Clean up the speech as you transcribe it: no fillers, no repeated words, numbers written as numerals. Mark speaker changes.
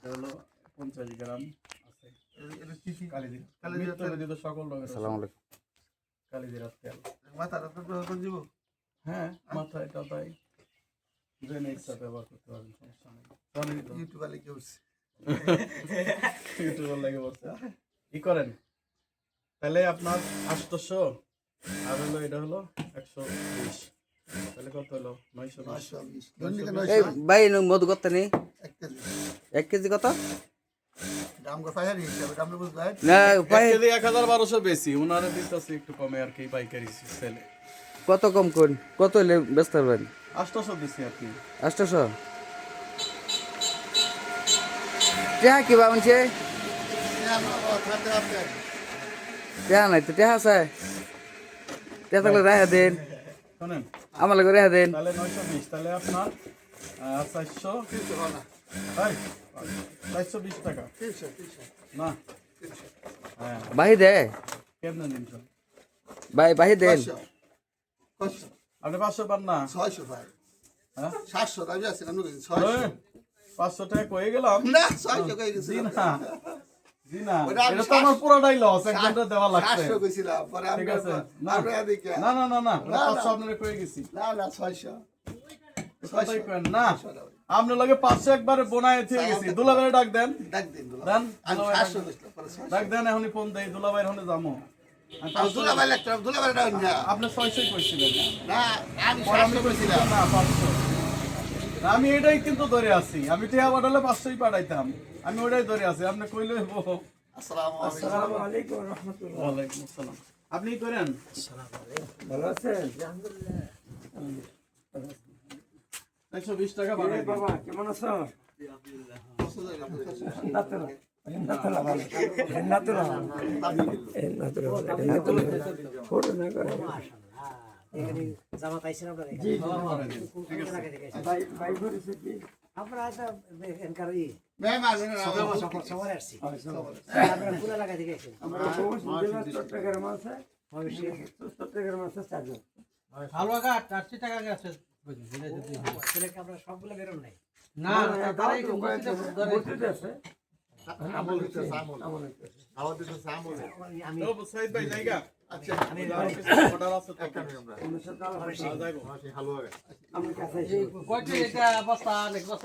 Speaker 1: এটা হলো 50 গ্রাম আছে। এটা চিঠি কালিজিরা সকল রঙের।
Speaker 2: আসসালামু আলাইকুম।
Speaker 1: কালিজিরা তেল
Speaker 3: মাথাটা তো ব্যবহার দিব।
Speaker 1: হ্যাঁ, মাথা এটা তাই জেনে ইচ্ছা ব্যবহার করতে পারবেন, সমস্যা নেই।
Speaker 3: ইউটিউবে লিখে উঠছে।
Speaker 1: ইউটিউবার লাগে বলছে কি করেন তাহলে আপনার 800 আর হলো এটা হলো 120, তাহলে কত হলো 920।
Speaker 2: এই ভাই মধু কত নেই?
Speaker 3: 1 কেজি
Speaker 2: 1 কেজি কত?
Speaker 3: দাম কো পাইহারি হিসাবে দাম বুঝবেন
Speaker 2: না
Speaker 1: 1 কেজি 1200 বেশি, ওনারে দিতেছি একটু কমে আর কি, পাইকারি সেলে।
Speaker 2: কত কম কোন? কত হলে বেচতে পারবেন?
Speaker 1: 800 দিছি আর কি।
Speaker 2: 800 টেহা কি বাউনছে? টেহা নাই তো, টেহা আছে টেহা থাকলে রেহা দেন,
Speaker 1: শুনেন
Speaker 2: আমার লাগে রেহা দেন।
Speaker 1: তাহলে 920, তাহলে আপনার 400 ভাই 420 টাকা না। হ্যাঁ
Speaker 2: বাহি দে
Speaker 1: কেমন নিন
Speaker 2: বাহি দেন।
Speaker 1: আপনি 500 পান না?
Speaker 3: 600 ভাই।
Speaker 1: হ্যাঁ
Speaker 3: 700 দাবি আছে না, 600
Speaker 1: 500 টাকা কয়ে গেলাম।
Speaker 3: না 600 কই গেছে।
Speaker 1: জি না জি না, এটা তো আমার পুরোটাই লস, একজনটা দেওয়া লাগছে।
Speaker 3: 700 কইছিলাম পরে আমি
Speaker 1: ঠিক আছে না
Speaker 3: আমরা এদিকে
Speaker 1: না না না না 500 আপনারে কয়ে গেছি।
Speaker 3: না না 600
Speaker 1: কথাই করেন না, আপনি লাগে 500 একবারে বোনায় থেকে গেছি। দুলাভাইরে ডাক দেন,
Speaker 3: ডাক দিন দুলা।
Speaker 1: দেন
Speaker 3: আমি
Speaker 1: দুলাভাই
Speaker 3: 700 কইছিলাম পরে 600।
Speaker 1: ডাক দেন, এখনই ফোন দেই দুলাভাইর হনে যামু।
Speaker 3: দুলা ভাই লাগতো, দুলা ভাই ডাক না।
Speaker 1: আপনি 600 কইছিলেন
Speaker 3: না আমি
Speaker 1: পরে আপনি
Speaker 3: 700 কইছিলাম।
Speaker 1: না 500 না, আমি এটাই কিন্তু ধরে আছি। আমি টিয়া পাঠালে 500ই পাঠাইতাম, আমি ওটাই ধরে আছি। আপনি কইলে
Speaker 3: আসসালামু আলাইকুম।
Speaker 1: ওয়ালাইকুম আসসালাম। আপনি করেন
Speaker 4: ভালো আছেন?
Speaker 1: 120 টাকা বাড়াই দিন।
Speaker 4: বাবা কেমন আছো?
Speaker 5: জামাত আইছেন আপনারা? আপনারা তো এনকারই
Speaker 3: মেহমান
Speaker 5: সবার আসছি। আপনারা কোন এলাকা থেকে আইছেন?
Speaker 4: চট্টগ্রাম আছে, চট্টগ্রাম আছে 4 জন।
Speaker 6: হালুয়াঘাট 80 টাকা গেছে।
Speaker 5: তাহলে কি আপনারা সবগুলো বেরোন নাই?
Speaker 6: না তারা একটু
Speaker 4: মসজিদে আছে।
Speaker 5: আমি
Speaker 1: ও সাইদ ভাই জায়গা
Speaker 3: আচ্ছা
Speaker 5: আমি
Speaker 1: অর্ডার আছে তো
Speaker 4: আমরা সকাল
Speaker 1: যাইবো।
Speaker 4: আমার কাছে
Speaker 6: কয়টা এটা বস্তা অনেক বস্তা